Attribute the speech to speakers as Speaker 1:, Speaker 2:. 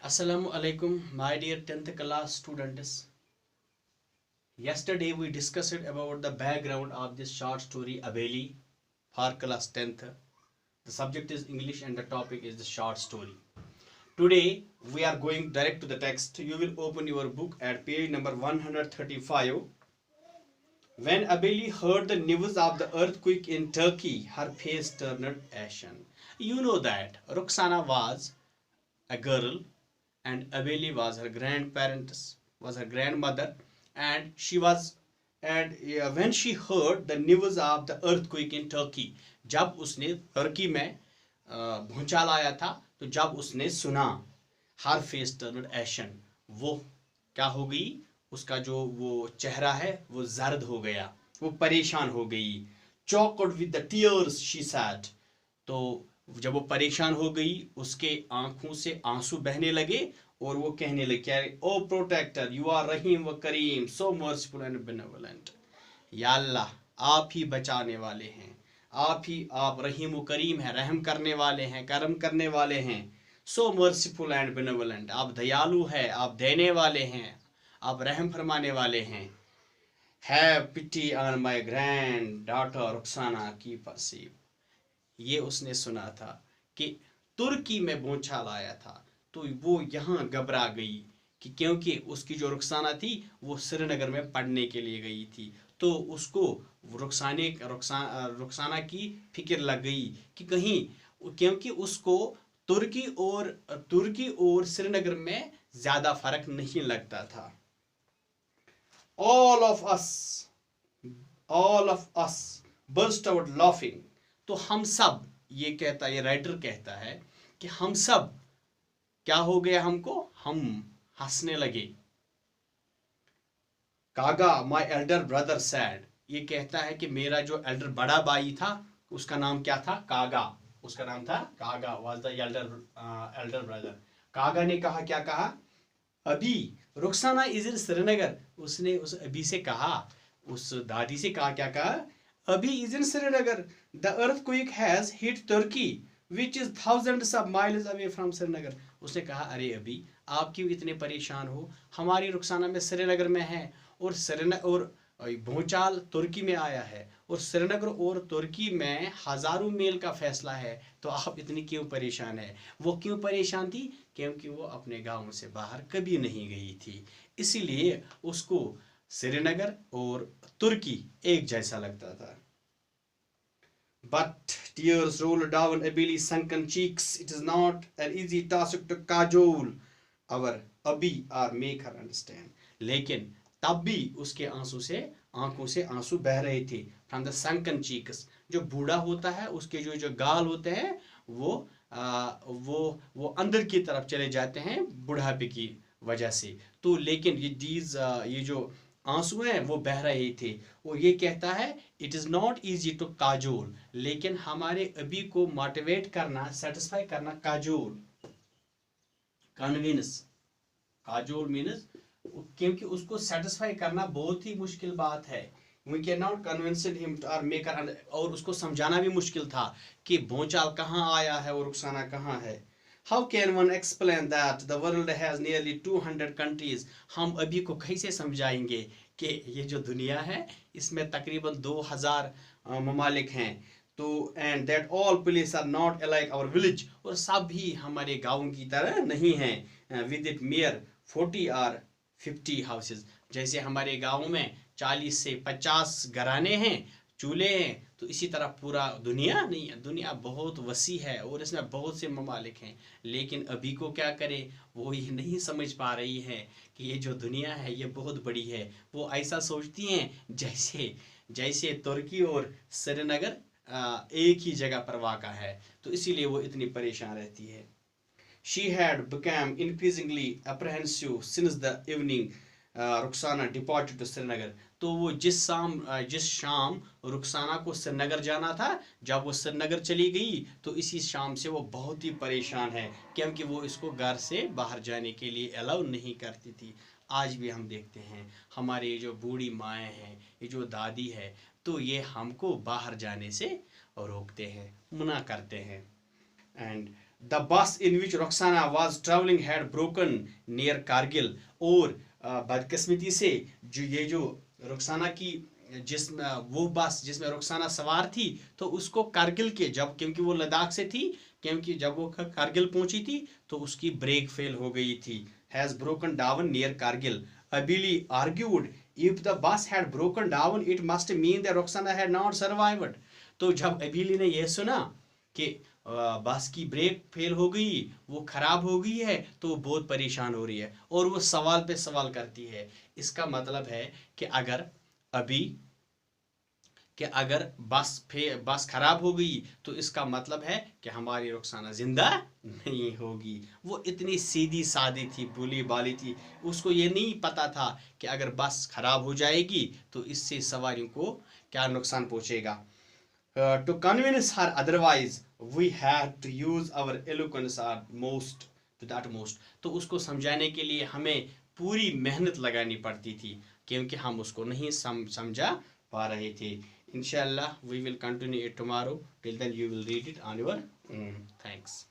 Speaker 1: Assalamu alaikum, my dear 10th class students. Yesterday we discussed about the background of this short story Abeli for class 10th. The subject is English and the topic is the short story. Today we are going direct to the text. You will open your book at page number 135. When Abeli heard the news of the earthquake in Turkey, her face turned ashen. You know that Roxana was a girl and Abeli was her grandparents, was her grandmother, and she was and when she heard the news of the earthquake in Turkey, जब उसने तुर्की में भूचाल आया था, तो जब उसने सुना, her face turned ashen, वो क्या हो गई, उसका जो वो चेहरा है वो जर्द हो गया, वो परेशान हो गई. choked with the tears she said, तो जब वो परेशान हो गई उसके आंखों से आंसू बहने लगे और वो कहने लगे क्या, ओ प्रोटेक्टर, यू आर रहीम व करीम, सो मर्सीफुल एंड बेनेवोलेंट. या अल्लाह, आप ही बचाने वाले हैं, आप रहीम व करीम हैं, रहम करने वाले हैं, करम करने वाले हैं. सो मर्सीफुल एंड बेनेवोलेंट, आप दयालु हैं, आप देने वाले हैं, आप रहम फरमाने वाले हैं. Have pity on my granddaughter Rukhsana की परसीव. ये उसने सुना था कि तुर्की में भूचाल आया था, तो वो यहाँ घबरा गई कि क्योंकि उसकी जो रुखसाना थी वो श्रीनगर में पढ़ने के लिए गई थी, तो उसको रुखसाना की फिक्र लग गई कि कहीं, क्योंकि उसको तुर्की और श्रीनगर में ज्यादा फर्क नहीं लगता था. All of us burst out laughing. तो हम सब, ये राइटर कहता है कि हम सब क्या हो गया, हम हंसने लगे. कागा माय एल्डर ब्रदर सैड, ये कहता है कि मेरा जो एल्डर बड़ा भाई था उसका नाम क्या था, कागा, उसका नाम था कागा, वाज द एल्डर ब्रदर. कागा ने कहा, क्या कहा, अभी रुखसाना इज इन श्रीनगर. उसने उस अभी से कहा, उस दादी से कहा, क्या कहा, अभी is in Srinagar, the earthquake has hit Turkey which is thousands of miles away from Srinagar. उसने कहा, अरे अभी आप क्यों इतने परेशान हो, हमारी रुखसाना में श्रीनगर में है, और भूचाल तुर्की में आया है, और श्रीनगर और तुर्की में हजारों मील का फैसला है, तो आप इतनी क्यों परेशान है. वो क्यों परेशान थी, क्योंकि वो अपने गांव से बाहर कभी नहीं गई थी, इसीलिए उसको श्रीनगर और तुर्की एक जैसा लगता था. But tears rolled down Abi's sunken cheeks. It is not an easy task to cajole our Abi or make her understand. लेकिन तब भी उसके आंखों से आंसू बह रहे थे. From the sunken cheeks, जो बूढ़ा होता है उसके जो गाल होते हैं वो अंदर की तरफ चले जाते हैं बुढ़ापे की वजह से. तो लेकिन ये जो आंसू हैं वो बह रहे थे, और ये कहता है it is not easy to cajole, लेकिन हमारे अभी को मोटिवेट करना, सेटिस्फाई करना, काजोल कन्विंस, काजोल मीन्स, क्योंकि उसको सेटिस्फाई करना बहुत ही मुश्किल बात है. We can not convince him और मेक, और उसको समझाना भी मुश्किल था कि भूचाल कहाँ आया है और रुखसाना कहाँ है. How can one explain that the world has nearly 200 countries? हम अभी को कैसे समझाएंगे कि ये जो दुनिया है इसमें तकरीबन 2000 ममालिक हैं, तो and that all places are not like our village, और सब भी हमारे गाँव की तरह नहीं हैं. With it mere 40 or 50 houses, जैसे हमारे गाँव में 40 से 50 घराने हैं, चूल्हे हैं, तो इसी तरह पूरा दुनिया नहीं है. दुनिया बहुत वसी है और इसमें बहुत से ममालिक हैं, लेकिन अभी को क्या करे, वो ये नहीं समझ पा रही है कि ये जो दुनिया है ये बहुत बड़ी है. वो ऐसा सोचती हैं जैसे तुर्की और श्रीनगर एक ही जगह पर वाक़ा है, तो इसीलिए वो इतनी परेशान रहती है. She had become increasingly apprehensive since the evening Rukhsana departed to Srinagar. तो वो जिस शाम रुखसाना को श्रीनगर जाना था, जब वो श्रीनगर चली गई तो इसी शाम से वो बहुत ही परेशान है, क्योंकि वो इसको घर से बाहर जाने के लिए अलाउ नहीं करती थी. आज भी हम देखते हैं हमारे जो बूढ़ी माएँ हैं, ये जो दादी है, तो ये हमको बाहर जाने से रोकते हैं, मना करते हैं. And the bus in which Rukhsana was travelling had broken near Kargil. और बदकिस्मती से जो रुखसाना की वो बस जिसमें रुखसाना सवार थी तो उसको कारगिल के जब, क्योंकि वो लद्दाख से थी, क्योंकि जब वो कारगिल पहुंची थी तो उसकी ब्रेक फेल हो गई थी। Has broken down near Kargil. Abili argued if the bus had broken down it must mean that Rukhsana had not survived. तो जब अबीली ने यह सुना कि बस की ब्रेक फेल हो गई, वो खराब हो गई है, तो वो बहुत परेशान हो रही है और वो सवाल पे सवाल करती है। इसका मतलब है कि अगर बस खराब हो गई तो इसका मतलब है कि हमारी रुखसाना जिंदा नहीं होगी। वो इतनी सीधी सादी थी, भोली भाली थी, उसको ये नहीं पता था कि अगर बस खराब हो जाएगी तो इससे सवारियों को क्या नुकसान पहुंचेगा। To convince her otherwise we had to use our eloquence to the utmost। तो उसको समझाने के लिए हमें पूरी मेहनत लगानी पड़ती थी क्योंकि हम उसको नहीं समझा पा रहे थे। Inshallah we will continue it tomorrow. Till then you will read it on your thanks.